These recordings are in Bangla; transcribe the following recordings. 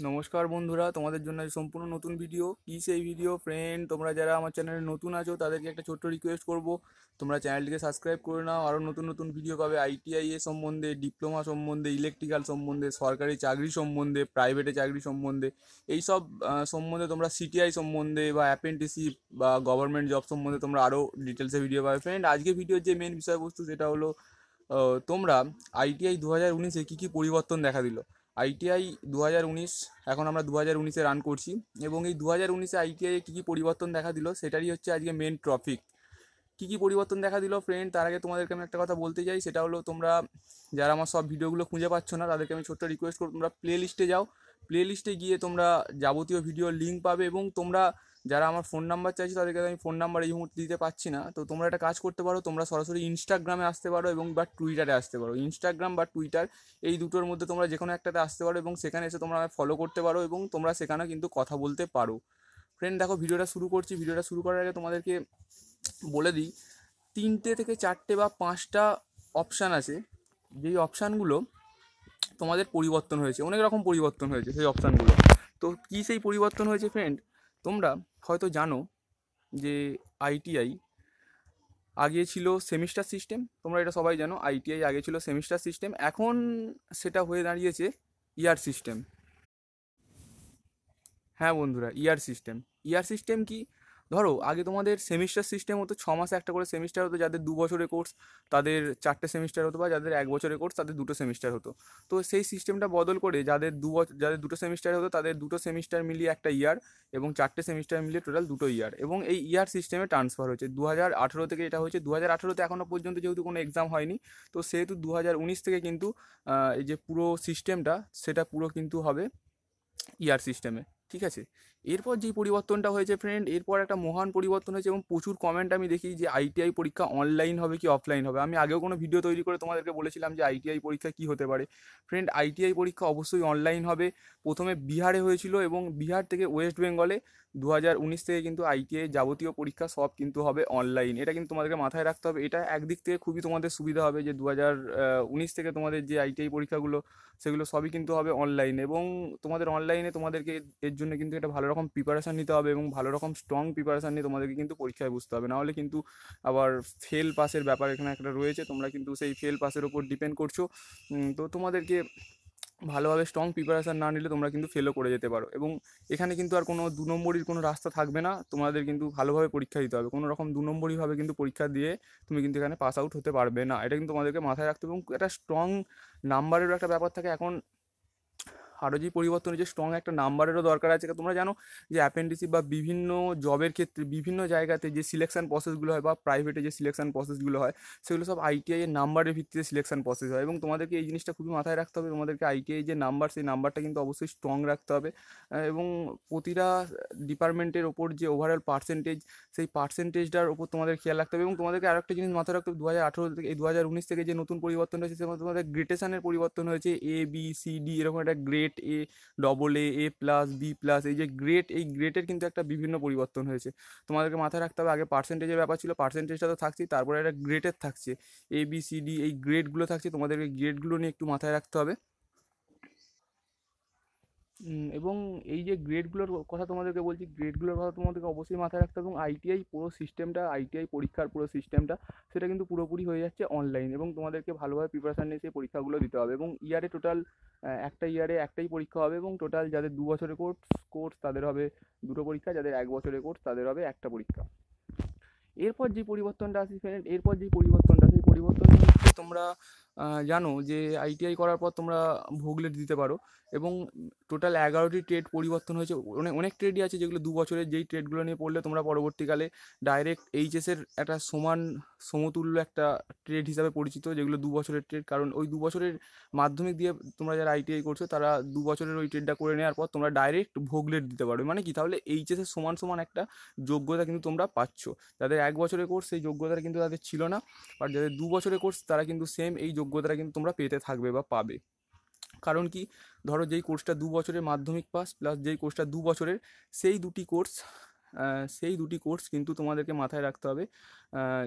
নমস্কার বন্ধুরা, তোমাদের জন্য সম্পূর্ণ নতুন ভিডিও। কি সেই ভিডিও ফ্রেন্ড? তোমরা যারা আমার চ্যানেলে নতুন আছো তাদেরকে একটা ছোট্ট রিকোয়েস্ট করব, তোমরা চ্যানেলটিকে সাবস্ক্রাইব করে নাও। আরও নতুন নতুন ভিডিও পাবে আইটিআই এর সম্বন্ধে, ডিপ্লোমা সম্বন্ধে, ইলেকট্রিক্যাল সম্বন্ধে, সরকারি চাকরি সম্বন্ধে, প্রাইভেটে চাকরি সম্বন্ধে, এইসব সম্বন্ধে তোমরা সিটিআই সম্বন্ধে বা অ্যাপ্রেন্টিসশিপ বা গভর্নমেন্ট জব সম্বন্ধে তোমরা আরও ডিটেলসে ভিডিও পাবে ফ্রেন্ড। আজকে ভিডিওর যে মেন বিষয়বস্তু সেটা হলো তোমরা আইটিআই 2019-এ কী কী পরিবর্তন দেখা দিল। আইটিআই 2019, এখন আমরা 2019-এ রান করছি, এবং এই 2019-এ আইটিআইয়ে কী কী পরিবর্তন দেখা দিল সেটারই হচ্ছে আজকে মেন টপিক। কী কী পরিবর্তন দেখা দিল ফ্রেন্ড, তার আগে তোমাদেরকে আমি একটা কথা বলতে চাই। সেটা হলো, তোমরা যারা আমার সব ভিডিওগুলো খুঁজে পাচ্ছ না তাদেরকে আমি ছোট্ট রিকোয়েস্ট করব, তোমরা প্লে লিস্টে যাও। প্লে লিস্টে গিয়ে তোমরা যাবতীয় ভিডিওর লিঙ্ক পাবে, এবং তোমরা যারা আমার ফোন নাম্বার চাইছো তাদেরকে আমি ফোন নাম্বার এই মুহূর্তে দিতে পারছি না। তো তোমরা একটা কাজ করতে পারো, তোমরা সরাসরি ইনস্টাগ্রামে আসতে পারো এবং বা টুইটারে আসতে পারো। ইনস্টাগ্রাম বা টুইটার, এই দুটোর মধ্যে তোমরা যে কোনো একটাতে আসতে পারো, এবং সেখানে এসে তোমরা আমায় ফলো করতে পারো এবং তোমরা সেখানে কিন্তু কথা বলতে পারো। ফ্রেন্ড দেখো, ভিডিওটা শুরু করছি। ভিডিওটা শুরু করার আগে তোমাদেরকে বলে দিই, 3টে থেকে 4টে বা 5টা অপশান আছে, যেই অপশানগুলো তোমাদের পরিবর্তন হয়েছে, অনেক রকম পরিবর্তন হয়েছে সেই অপশানগুলো। তো কী সেই পরিবর্তন হয়েছে ফ্রেন্ড, তোমরা হয়তো জানো যে আইটিআই আগে ছিল সেমিস্টার সিস্টেম। তোমরা এটা সবাই জানো, আইটিআই আগে ছিল সেমিস্টার সিস্টেম, এখন সেটা হয়ে দাঁড়িয়েছে ইয়ার সিস্টেম। হ্যাঁ বন্ধুরা, ইয়ার সিস্টেম। ইয়ার সিস্টেম কি? ধরো আগে তোমাদের সেমিস্টার সিস্টেম হতো, 6 মাসে একটা করে সেমিস্টার হতো। যাদের 2 বছরের কোর্স তাদের 4টে সেমিস্টার হতো, বা যাদের 1 বছরের কোর্স তাদের 2টো সেমিস্টার হতো। তো সেই সিস্টেমটা বদল করে যাদের 2টো সেমিস্টার হতো তাদের 2টো সেমিস্টার মিলিয়ে একটা ইয়ার, এবং 4টে সেমিস্টার মিলিয়ে টোটাল 2টো ইয়ার, এবং এই ইয়ার সিস্টেমে ট্রান্সফার হয়েছে 2018 থেকে। এটা হয়েছে 2018-তে, এখনও পর্যন্ত যেহেতু কোনো এক্সাম হয়নি, তো সেহেতু 2019 থেকে কিন্তু এই যে পুরো সিস্টেমটা সেটা পুরো কিন্তু হবে ইয়ার সিস্টেমে। ঠিক আছে, এরপর যেই পরিবর্তনটা হয়েছে ফ্রেন্ড, এরপর একটা মহান পরিবর্তন হয়েছে, এবং প্রচুর কমেন্ট আমি দেখি যে আইটিআই পরীক্ষা অনলাইন হবে কি অফলাইন হবে। আমি আগেও কোনো ভিডিও তৈরি করে তোমাদেরকে বলেছিলাম যে আইটিআই পরীক্ষা কি হতে পারে। ফ্রেন্ড, আইটিআই পরীক্ষা অবশ্যই অনলাইন হবে। প্রথমে বিহারে হয়েছিল, এবং বিহার থেকে ওয়েস্ট বেঙ্গলে 2019 থেকে কিন্তু আইটিআই যাবতীয় পরীক্ষা সব কিন্তু হবে অনলাইন। এটা কিন্তু তোমাদেরকে মাথায় রাখতে হবে। এটা একদিক থেকে খুবই তোমাদের সুবিধা হবে যে 2019 থেকে তোমাদের যে আইটিআই পরীক্ষাগুলো সেগুলো সবই কিন্তু হবে অনলাইন, এবং তোমাদের অনলাইনে তোমাদেরকে এর জন্য কিন্তু একটা ভালো রকম প্রিপারেশান নিতে হবে, এবং ভালো রকম স্ট্রং প্রিপারেশান নিয়ে তোমাদেরকে কিন্তু পরীক্ষায় বুঝতে হবে, নাহলে কিন্তু আবার ফেল পাসের ব্যাপার এখানে একটা রয়েছে। তোমরা কিন্তু সেই ফেল পাসের ওপর ডিপেন্ড করছো। তো তোমাদেরকে ভালোভাবে স্ট্রং প্রিপারেশান না নিলে তোমরা কিন্তু ফেলও করে যেতে পারো, এবং এখানে কিন্তু আর কোনো 2 নম্বরির কোনো রাস্তা থাকবে না। তোমাদের কিন্তু ভালোভাবে পরীক্ষা দিতে হবে, কোনো রকম 2 নম্বরিভাবে কিন্তু পরীক্ষা দিয়ে তুমি কিন্তু এখানে পাস আউট হতে পারবে না। এটা কিন্তু তোমাদেরকে মাথায় রাখতে হবে, এবং একটা স্ট্রং নাম্বারেরও একটা ব্যাপার থাকে। এখন আরও যে পরিবর্তন হয়েছে, স্ট্রং একটা নাম্বারেরও দরকার আছে। তোমরা জানো যে অ্যাপেন্ডিসিপ বা বিভিন্ন জবের ক্ষেত্রে বিভিন্ন জায়গাতে যে সিলেকশন প্রসেসগুলো হয়, বা প্রাইভেটে যে সিলেকশন প্রসেসগুলো হয়, সেগুলো সব আইটিআই এর নাম্বারের ভিত্তিতে সিলেকশন প্রসেস হয়, এবং তোমাদেরকে এই জিনিসটা খুবই মাথায় রাখতে হবে। তোমাদেরকে আইটিআই যে নাম্বার, সেই নাম্বারটা কিন্তু অবশ্যই স্ট্রং রাখতে হবে, এবং প্রতিটা ডিপার্টমেন্টের ওপর যে ওভারঅল পার্সেন্টেজ, সেই পার্সেন্টেজটার ওপর তোমাদের খেয়াল রাখতে হবে। এবং তোমাদেরকে আরও একটা জিনিস মাথায় রাখতে হবে, 2018 থেকে এই 2019 থেকে যে নতুন পরিবর্তন হয়েছে, সেখানে তোমাদের গ্রেডেশনের পরিবর্তন হয়েছে। এ বি সি ডি এরকম একটা grade, A double A, A plus, B plus, এই যে গ্রেড, এই গ্রেডের কিন্তু একটা বিভিন্ন পরিবর্তন হয়েছে। তোমাদেরকে মাথায় রাখতে হবে, আগে পার্সেন্টেজের ব্যাপার ছিল, পার্সেন্টেজটা তো থাকছেই, তারপরে একটা গ্রেডের থাকছে, এ বি সি ডি, এই গ্রেডগুলো থাকছে। তোমাদেরকে গ্রেডগুলো নিয়ে একটু মাথায় রাখতে হবে। এবং এই যে গ্রেডগুলোর কথা তোমাদেরকে বলছি, গ্রেডগুলোর কথা তোমাদেরকে অবশ্যই মাথায় রাখতে হবে। এবং আইটিআই পুরো সিস্টেমটা, আইটিআই পরীক্ষার পুরো সিস্টেমটা, সেটা কিন্তু পুরোপুরি হয়ে যাচ্ছে অনলাইন, এবং তোমাদেরকে ভালোভাবে প্রিপারেশান নিয়ে সেই পরীক্ষাগুলো দিতে হবে। এবং ইয়ারে টোটাল একটা ইয়ারে একটাই পরীক্ষা হবে, এবং টোটাল যাদের 2 বছরের কোর্স তাদের হবে 2টো পরীক্ষা, যাদের 1 বছরের কোর্স তাদের হবে একটা পরীক্ষা। এরপর যে পরিবর্তনটা আসে ফ্রেন্ড, এরপর যে পরিবর্তনটা, সেই পরিবর্তনটা হচ্ছে, তোমরা জানো যে আইটিআই করার পর তোমরা ভোগলেট দিতে পারো, এবং টোটাল 11টি ট্রেড পরিবর্তন হয়েছে। অনেক অনেক ট্রেডই আছে যেগুলো 2 বছরের, যেই ট্রেডগুলো নিয়ে পড়লে তোমরা পরবর্তীকালে ডাইরেক্ট এইচএসের একটা সমতুল্য একটা ট্রেড হিসাবে পরিচিত, যেগুলো 2 বছরের ট্রেড। কারণ ওই 2 বছরের মাধ্যমিক দিয়ে তোমরা যারা আইটিআই করছো, তারা 2 বছরের ওই ট্রেডটা করে নেওয়ার পর তোমরা ডাইরেক্ট ভোগলেট দিতে পারবে। মানে কি, তাহলে এইচএসের সমান সমান একটা যোগ্যতা কিন্তু তোমরা পাচ্ছ। যাদের 1 বছরের কোর্স, সেই যোগ্যতাটা কিন্তু তাদের ছিল না, আর যাদের 2 বছরের কোর্স তারা কিন্তু সেম এই যোগ্যতাটা কিন্তু তোমরা পেতে থাকবে বা পাবে। কারণ কি, ধরো যেই কোর্সটা 2 বছরের মাধ্যমিক পাস প্লাস যেই কোর্সটা 2 বছরের, সেই দুটি কোর্স সেই দুটি কোর্স কিন্তু তোমাদেরকে মাথায় রাখতে হবে,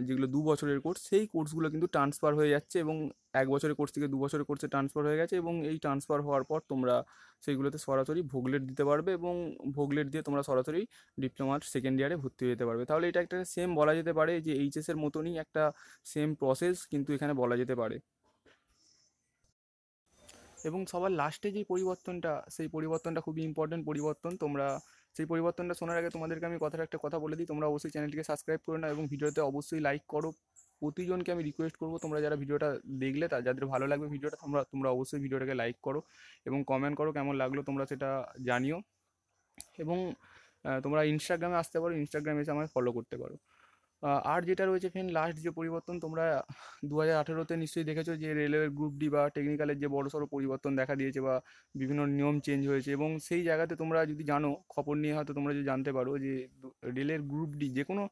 যেগুলো 2 বছরের কোর্স, সেই কোর্সগুলো কিন্তু ট্রান্সফার হয়ে যাচ্ছে এবং 1 বছরের কোর্স থেকে 2 বছরের কোর্সে ট্রান্সফার হয়ে গেছে, এবং এই ট্রান্সফার হওয়ার পর তোমরা সেইগুলোতে সরাসরি ভোগলেট দিতে পারবে এবং ভোগলেট দিয়ে তোমরা সরাসরি ডিপ্লোমার সেকেন্ড ইয়ারে ভর্তি হয়ে যেতে পারবে। তাহলে এটা একটা সেম বলা যেতে পারে যে এইচএসের মতনই একটা সেম প্রসেস কিন্তু এখানে বলা যেতে পারে। এবং সবার লাস্টে যে পরিবর্তনটা, সেই পরিবর্তনটা খুবই ইম্পর্টেন্ট পরিবর্তন। তোমরা সেই পরিবর্তনটা শোনার আগে তোমাদেরকে আমি একটা কথা বলে দিই, তোমরা অবশ্যই চ্যানেলটিকে সাবস্ক্রাইব করে নাও এবং ভিডিওতে অবশ্যই লাইক করো। প্রতিজনকে আমি রিকোয়েস্ট করবো, তোমরা যারা ভিডিওটা দেখলে যাদের ভালো লাগবে ভিডিওটা, তোমরা তোমরা অবশ্যই ভিডিওটাকে লাইক করো এবং কমেন্ট করো কেমন লাগলো, তোমরা সেটা জানিও। এবং তোমরা ইনস্টাগ্রামে আসতে পারো, ইনস্টাগ্রামে এসে আমায় ফলো করতে পারো। আর যেটা রয়েছে ফ্রেন্ড, লাস্ট যে পরিবর্তন, তোমরা 2018-তে নিশ্চয়ই দেখেছো যে রেলওয়ের গ্রুপ ডি বা টেকনিক্যালের যে বড়সড় পরিবর্তন দেখা দিয়েছে বা বিভিন্ন নিয়ম চেঞ্জ হয়েছে, এবং সেই জায়গাতে তোমরা যদি জানো, খবর নিয়ে হয়তো তোমরা যদি জানতে পারো যে রেলের গ্রুপ ডি যে কোনো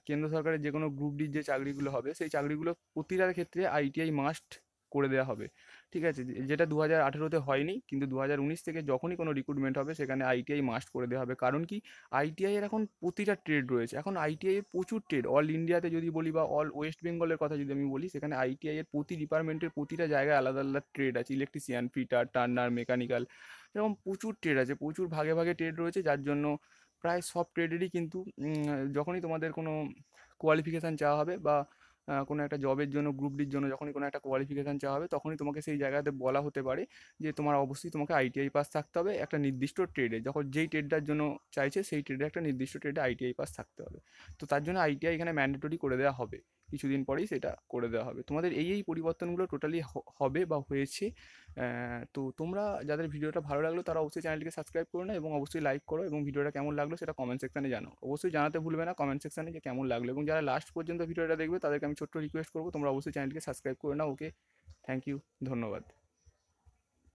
কেন্দ্র সরকারের যে কোনো গ্রুপ ডির যে চাকরিগুলো হবে, সেই চাকরিগুলো প্রতিটার ক্ষেত্রে আইটিআই মাস্ট করে দেওয়া হবে। ঠিক আছে, যেটা 2018-তে হয়নি, কিন্তু 2019 থেকে যখনই কোনো রিক্রুটমেন্ট হবে সেখানে আইটিআই মাস্ট করে দেওয়া হবে। কারণ কি, আইটিআই এর এখন প্রতিটা ট্রেড রয়েছে, এখন আইটিআই এর প্রচুর ট্রেড, অল ইন্ডিয়াতে যদি বলি বা অল ওয়েস্ট বেঙ্গলের কথা যদি আমি বলি, সেখানে আইটিআই এর প্রতি ডিপার্টমেন্টের প্রতিটা জায়গায় আলাদা আলাদা ট্রেড আছে, ইলেকট্রিশিয়ান, ফিটার, টার্নার, মেকানিক্যাল, এরকম প্রচুর ট্রেড আছে, প্রচুর ভাগে ভাগে ট্রেড রয়েছে, যার জন্য প্রায় সব ট্রেডেরই কিন্তু যখনই তোমাদের কোনো কোয়ালিফিকেশান চাওয়া হবে বা কোনো একটা জবের জন্য, গ্রুপ ডির জন্য যখনই কোনো একটা কোয়ালিফিকেশান চাওয়া হবে, তখনই তোমাকে সেই জায়গাতে বলা হতে পারে যে তোমার অবশ্যই তোমাকে আইটিআই পাস থাকতে হবে একটা নির্দিষ্ট ট্রেডে, যখন যেই ট্রেডটার জন্য চাইছে সেই ট্রেডে একটা নির্দিষ্ট ট্রেডে আইটিআই পাস থাকতে হবে। তো তার জন্য আইটিআই এখানে ম্যান্ডেটরি করে দেওয়া হবে, কিছুদিন পরেই সেটা করে দেওয়া হবে। তোমাদের এই পরিবর্তনগুলো টোটালি হবে বা হয়েছে। তো তোমরা যাদের ভিডিওটা ভালো লাগলো তারা অবশ্যই চ্যানেলটিকে সাবস্ক্রাইব করো না এবং অবশ্যই লাইক করো, এবং ভিডিওটা কেমন লাগলো সেটা কমেন্ট সেকশানে জানাও, অবশ্যই জানাতে ভুলবে না কমেন্ট সেকশানে যে কেমন লাগলো। এবং যারা লাস্ট পর্যন্ত ভিডিওটা দেখবে তাদেরকে আমি ছোট্ট রিকোয়েস্ট করবো, তোমরা অবশ্যই চ্যানেলটিকে সাবস্ক্রাইব করে নাও। ওকে, থ্যাংক ইউ, ধন্যবাদ।